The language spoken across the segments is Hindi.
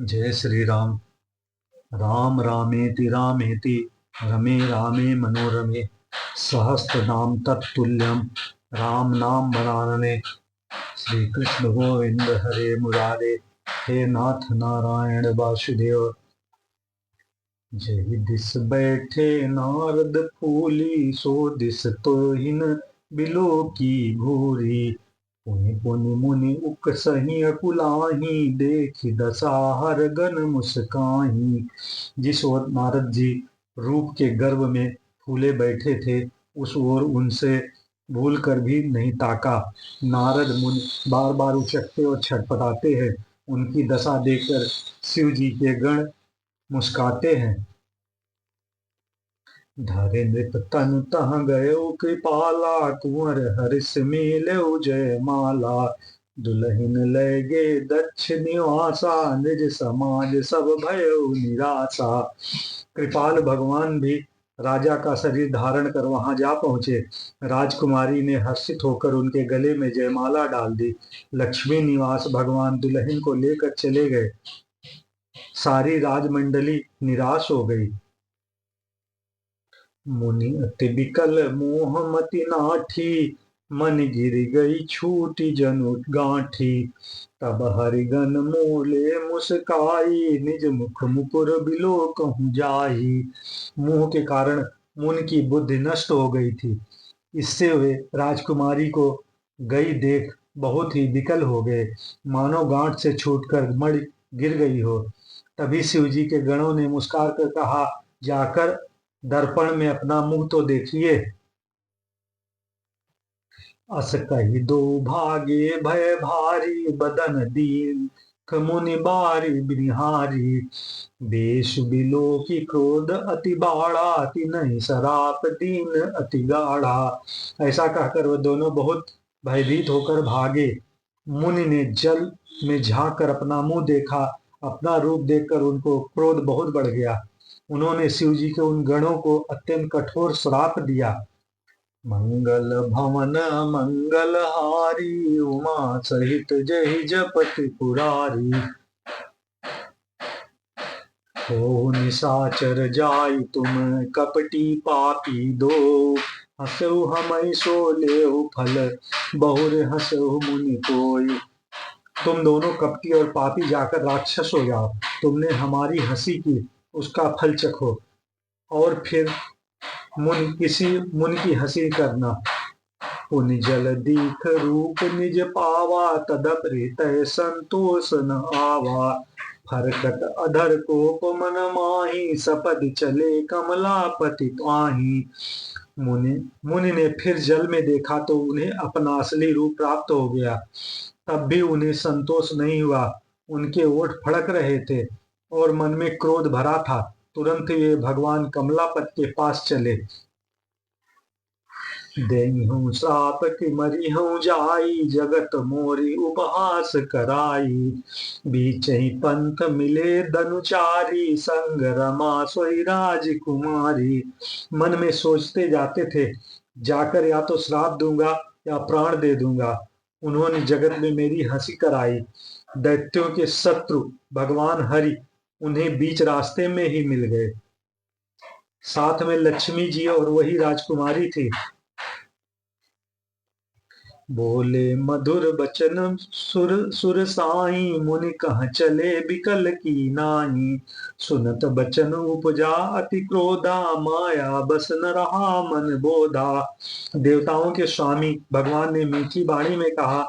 जय श्री राम। राम रामेति रामेति रमे रामे मनोरमे सहस्त्रनाम तत्तुल्यम राम नाम वरानने। श्री कृष्ण गोविंद हरे मुरारे, हे नाथ नारायण वासुदेव। जय दिस बैठे नारद फूली, सो दिस तोहिन बिलो की भूरी। पुनि पुनि मुनि उकसहि अकुलाही, देखि दसाहर गन मुस्काही। जिस ओर नारद जी रूप के गर्व में फूले बैठे थे, उस ओर उनसे भूल कर भी नहीं ताका। नारद मुनि बार बार उचकते और छटपटाते हैं। उनकी दशा देखकर शिव जी के गण मुस्काते हैं। धरे नृप तन तह गयो कृपाला, कुंवर हरिस मेलऊ जय माला। दुलहिन लय गे दक्ष निवासा, निज समाज सब भयउ निराशा। कृपाल भगवान भी राजा का शरीर धारण कर वहां जा पहुंचे। राजकुमारी ने हर्षित होकर उनके गले में जयमाला डाल दी। लक्ष्मी निवास भगवान दुल्हन को लेकर चले गए। सारी राजमंडली निराश हो गई। मुनि अति बिकल मोह मति नाठी, मन गिर गई छूटी जनु गांठी। तब हरिगन मोले मुस्काई, निज मुख मुकुर बिलो कहूँ जाई। मोह के कारण मुनि की बुद्धि नष्ट हो गई थी। इससे वे राजकुमारी को गई देख बहुत ही विकल हो गए, मानो गांठ से छूटकर मणि गिर गई हो। तभी शिव जी के गणों ने मुस्कुरा कर कहा, जाकर दर्पण में अपना मुंह तो देखिए। अस कही दो भागे भय भारी, बदन दीन मुनि बारी बिहारी। बेश बिलो की क्रोध अति बाड़ा, तिनहि सराप दीन अति गाढ़ा। ऐसा कहकर वह दोनों बहुत भयभीत होकर भागे। मुनि ने जल में झांक कर अपना मुंह देखा। अपना रूप देखकर उनको क्रोध बहुत बढ़ गया। उन्होंने शिव जी के उन गणों को अत्यंत कठोर श्राप दिया। मंगल भवन मंगल हारी, उमा सहित जय जपति पुरारी। हो निशाचर जाई तुम कपटी पापी दो, हंसऊ हमई सो लेहु फल, बहुर हंसऊ मुनि कोई। तुम दोनों कपटी और पापी जाकर राक्षस हो जाओ। तुमने हमारी हंसी की, उसका फल चखो और फिर मुनि की हंसी करना। पुनि जल दीख रूप निज पावा, तदपि तय संतोष न आवा। फरकत अधर कोप मन माही, सपद चले कमलापति पाही। मुनि ने फिर जल में देखा तो उन्हें अपना असली रूप प्राप्त हो गया। तब भी उन्हें संतोष नहीं हुआ। उनके ओठ फड़क रहे थे और मन में क्रोध भरा था। तुरंत वे भगवान कमलापत के पास चले। देहूं श्राप कि मरिहूं जाई, जगत मोरी उपहास कराई। बीच ही पंथ मिले धनुचारी, संग रमा सोई राजकुमारी। मन में सोचते जाते थे, जाकर या तो श्राप दूंगा या प्राण दे दूंगा। उन्होंने जगत में मेरी हंसी कराई। दैत्यों के शत्रु भगवान हरि उन्हें बीच रास्ते में ही मिल गए। साथ में लक्ष्मी जी और वही राजकुमारी थी। बोले मधुर बचन सुर सुर साई, मुनि कह चले बिकल की नाई। सुनत बचन उपजा अति क्रोधा, माया बस न रहा मन बोधा। देवताओं के स्वामी भगवान ने मीठी वाणी में कहा,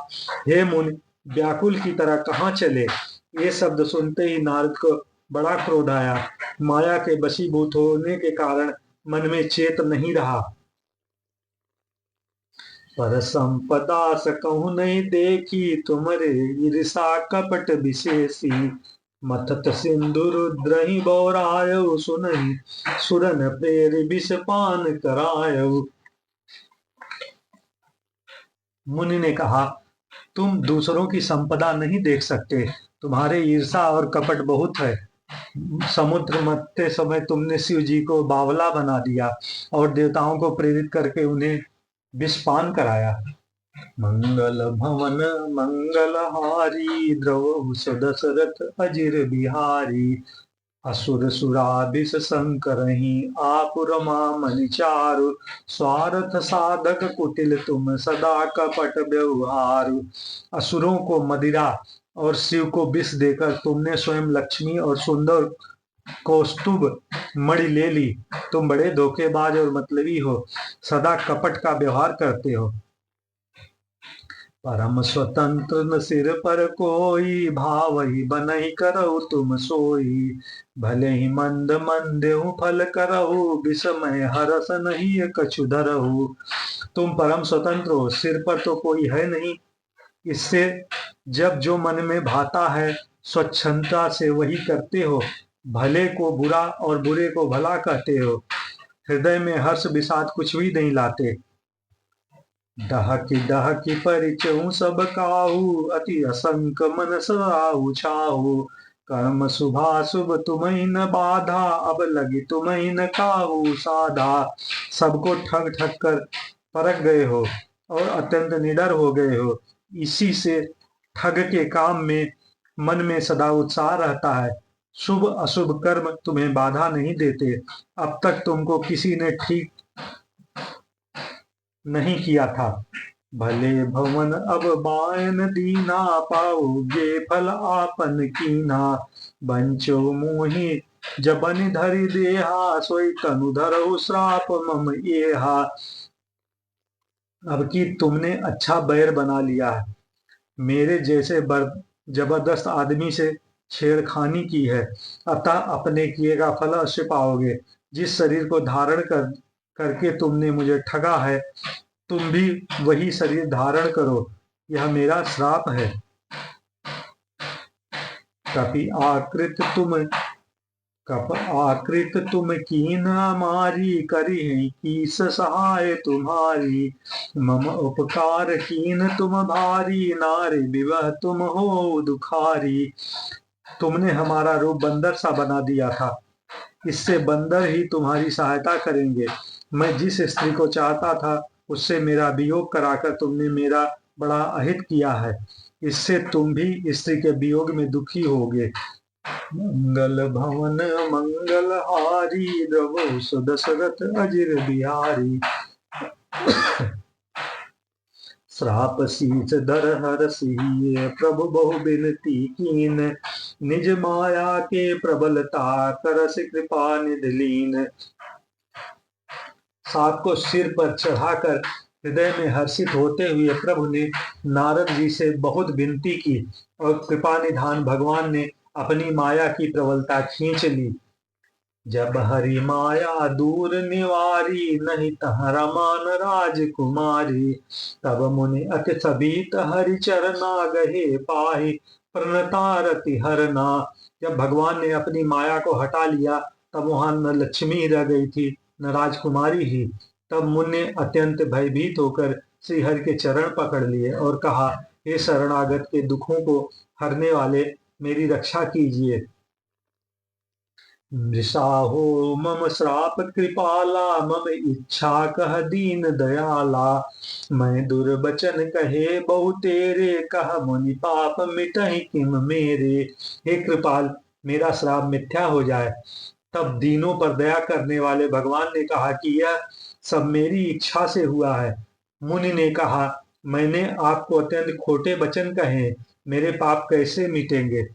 हे मुनि, व्याकुल की तरह कहाँ चले। ये शब्द सुनते ही नारद को बड़ा क्रोध आया। माया के वशीभूत होने के कारण मन में चेत नहीं रहा। पर संपदा सकहु नहीं देखी, तुमरे ईर्षा कपट विशेषी। मथत सिंधु रुद्रहि बौरायउ, सुनहि सुरन प्रेर विष पान करायउ। मुनि ने कहा, तुम दूसरों की संपदा नहीं देख सकते। तुम्हारे ईर्षा और कपट बहुत है। समुद्र मथते समय तुमने शिव जी को बावला बना दिया और देवताओं को प्रेरित करके उन्हें विषपान कराया। मंगल भवन मंगलहारी द्रवहु दशरथ अजिर बिहारी। असुर सुराभिस संकरहि आप रमामणि चारु। स्वार्थ साधक कुटिल तुम सदा कपट व्यवहारु। असुरों को मदिरा और शिव को विष देकर तुमने स्वयं लक्ष्मी और सुंदर कौस्तुभ मणि ले ली। तुम बड़े धोखेबाज और मतलबी हो, सदा कपट का व्यवहार करते हो। परम स्वतंत्र न सिर पर कोई, भाव ही बनहि करहु तुम सोई। भले ही मंद मंदेहु फल करहु, विषमय हरस नहीं कछु धरहु। तुम परम स्वतंत्र हो, सिर पर तो कोई है नहीं, इससे जब जो मन में भाता है स्वच्छंदता से वही करते हो। भले को बुरा और बुरे को भला कहते हो, हृदय में हर्ष विषाद कुछ भी नहीं लाते। डहकी परिचहु सब काहू, अति असंक मन सराहु छाहू। कर्म शुभाशुभ तुम्हि न बाधा, अब लगी तुम्हि न काहू साधा। सबको ठग ठग कर परख गए हो और अत्यंत निडर हो गए हो। इसी से ठग के काम में मन में सदा उत्साह रहता है। शुभ अशुभ कर्म तुम्हें बाधा नहीं देते। अब तक तुमको किसी ने ठीक नहीं किया था। भले भवन अब बायन दीना, पाओगे फल आपन कीना। बंचो मोहि जबनि धरि देहा, सोई तनु धरहु श्राप मम येहा। अब कि तुमने अच्छा बैर बना लिया है, मेरे जैसे जबरदस्त आदमी से छेड़खानी की है, अतः अपने किए का फल अवश्य पाओगे। जिस शरीर को धारण करके तुमने मुझे ठगा है, तुम भी वही शरीर धारण करो, यह मेरा श्राप है। कप आकृत तुम कीन हमारी, करी कीस सहाय तुम्हारी। मम उपकार कीन तुम भारी, नारी विवह तुम हो दुखारी। तुमने हमारा रूप बंदर सा बना दिया था, इससे बंदर ही तुम्हारी सहायता करेंगे। मैं जिस स्त्री को चाहता था उससे मेरा वियोग कराकर तुमने मेरा बड़ा अहित किया है, इससे तुम भी स्त्री के वियोग में दुखी होगे। मंगल भवन मंगलहारी, द्रवहु दशरथ अजिर बिहारी। श्राप शीस धर हर सिहिए, प्रभु बहु बिनती कीन। निज माया के प्रबलता, करस कृपा निधलीन। सांप को सिर पर चढ़ाकर हृदय में हर्षित होते हुए प्रभु ने नारद जी से बहुत विनती की और कृपा निधान भगवान ने अपनी माया की प्रबलता खींच ली। जब हरि माया दूर निवारी, नहीं तहरा मान राजकुमारी। तब मुनि अति सभीत हरि चरना, गहे पाहि प्रणतारति हरना। जब भगवान ने अपनी माया को हटा लिया, तब वहां न लक्ष्मी रह गई थी न राजकुमारी ही। तब मुनि ने अत्यंत भयभीत होकर श्री हरि के चरण पकड़ लिए और कहा, हे शरणागत के दुखों को हरने वाले, मेरी रक्षा कीजिए। मृषा हो मम श्राप कृपाला, मम इच्छा कह दीन दयाला। मैं दुर्बचन कहे बहु तेरे, कह मुनि पाप मिटहि किम मेरे। हे कृपाल, मेरा श्राप मिथ्या हो जाए। तब दीनों पर दया करने वाले भगवान ने कहा कि यह सब मेरी इच्छा से हुआ है। मुनि ने कहा, मैंने आपको अत्यंत खोटे वचन कहे, मेरे पाप कैसे मिटेंगे।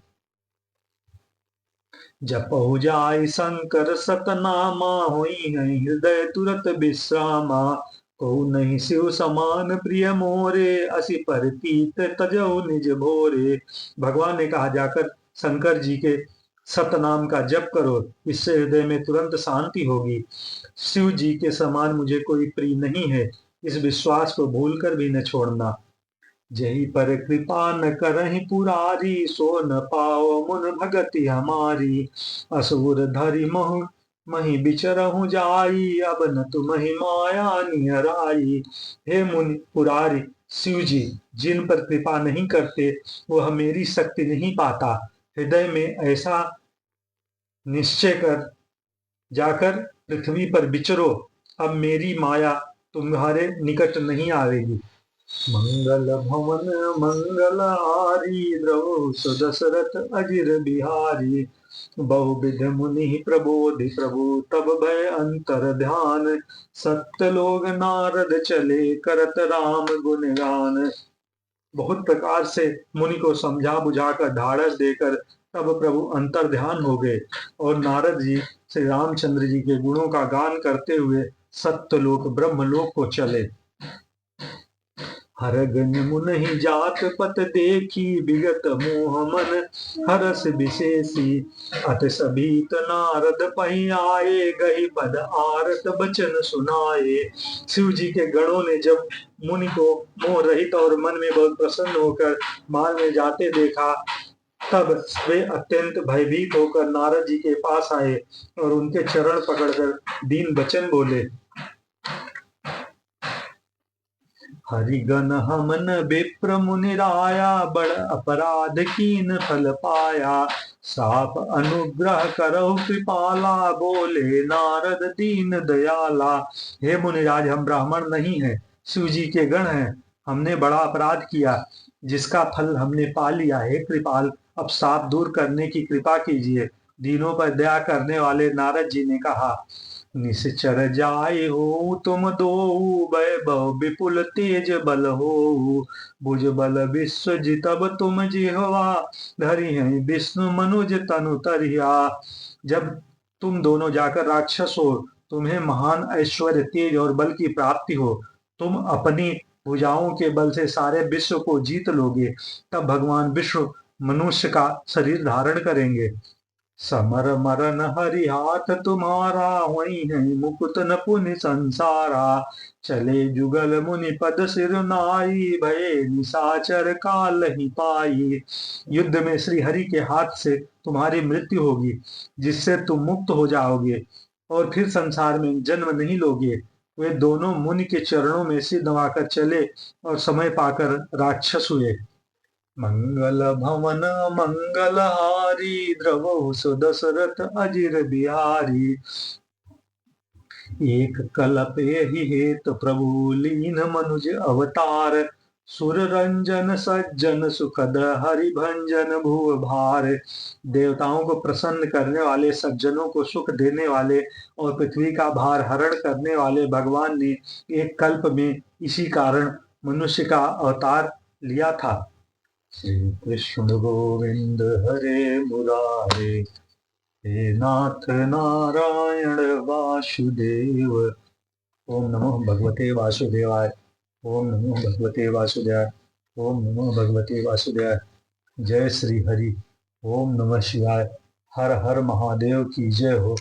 जपहु जाय शंकर सतनामा, होई है हृदय तुरत विश्रामा। को नहीं शिव समान प्रिय मोरे, असी परतीत तजहु निज भोरे। भगवान ने कहा, जाकर शंकर जी के सतनाम का जप करो, इससे हृदय में तुरंत शांति होगी। शिव जी के समान मुझे कोई प्रिय नहीं है, इस विश्वास को भूलकर भी न छोड़ना। जही पर कृपा न करहि पुरारी, सो न पाओ मुन भगति हमारी। असुर धरि मही बिचरहु जाई, अब न तुम्हि माया निहराई। हे मुनि पुरारी शिव जी जिन पर कृपा नहीं करते, वह मेरी शक्ति नहीं पाता। हृदय में ऐसा निश्चय कर जाकर पृथ्वी पर विचरो, अब मेरी माया तुम्हारे निकट नहीं आवेगी। मंगल भवन मंगलहारी द्रवो सुदशरथ अजिर बिहारी। बहुविध मुनि प्रबोधि प्रभु तब भय अंतर ध्यान। सत्य लोग नारद चले करत राम गुणगान। बहुत प्रकार से मुनि को समझा बुझाकर ढाढ़स देकर तब प्रभु अंतर ध्यान हो गए और नारद जी श्री रामचंद्र जी के गुणों का गान करते हुए सत्यलोक ब्रह्मलोक को चले। हरगन मुनि जात पत देखी विगत मोह मन हरस विशेषी। अत सभीत नारद पही आए गही पद आरत बचन सुनाए। शिव जी के गणों ने जब मुनि को मोह रहित और मन में बहुत प्रसन्न होकर माल में जाते देखा तब वे अत्यंत भयभीत होकर नारद जी के पास आए और उनके चरण पकड़कर दीन वचन बोले। हरिगण हमन विप्र मुनिराया बड़ अपराध कीन फल पाया। साप अनुग्रह करहु कृपाला बोले नारद दीन दयाला। हे मुनिराज, हम ब्राह्मण नहीं हैं, शिव जी के गण हैं। हमने बड़ा अपराध किया जिसका फल हमने पा लिया। हे कृपाल, अब साप दूर करने की कृपा कीजिए। दीनों पर दया करने वाले नारद जी ने कहा, निश्चर जाए हो तुम दो वैभव विपुल तेज बल हो। भुज बल विश्व जितब तुम जिह्वा धरि हैं विष्णु मनुज तनु तरिया। जब तुम दोनों जाकर राक्षस हो, तुम्हें महान ऐश्वर्य तेज और बल की प्राप्ति हो, तुम अपनी भुजाओं के बल से सारे विश्व को जीत लोगे, तब भगवान विष्णु मनुष्य का शरीर धारण करेंगे। समर मरन हरि हाथ तुम्हारा वही है मुकुत न पुनि संसारा। चले जुगल मुनि पद सिर नाई भये निशाचर काल ही पाई। युद्ध में श्री हरि के हाथ से तुम्हारी मृत्यु होगी जिससे तुम मुक्त हो जाओगे और फिर संसार में जन्म नहीं लोगे। वे दोनों मुनि के चरणों में सिर नवाकर चले और समय पाकर राक्षस हुए। मंगल भवन मंगलहारी द्रवहु सुदशरथ अजिर बिहारी। एक कल्प एहि हेतु प्रभु लीन मनुज अवतार। सुर रंजन सज्जन सुखद हरिभंजन भुव भार। देवताओं को प्रसन्न करने वाले, सज्जनों को सुख देने वाले और पृथ्वी का भार हरण करने वाले भगवान ने एक कल्प में इसी कारण मनुष्य का अवतार लिया था। श्री कृष्ण गोविंद हरे मुरारे, हे नाथ नारायण वासुदेव। ओम नमो भगवते वासुदेवाय। ओम नमो भगवते वासुदेवाय। ओम नमो भगवते वासुदेवाय। जय श्री हरि। ओम नमः शिवाय। हर हर महादेव की जय हो।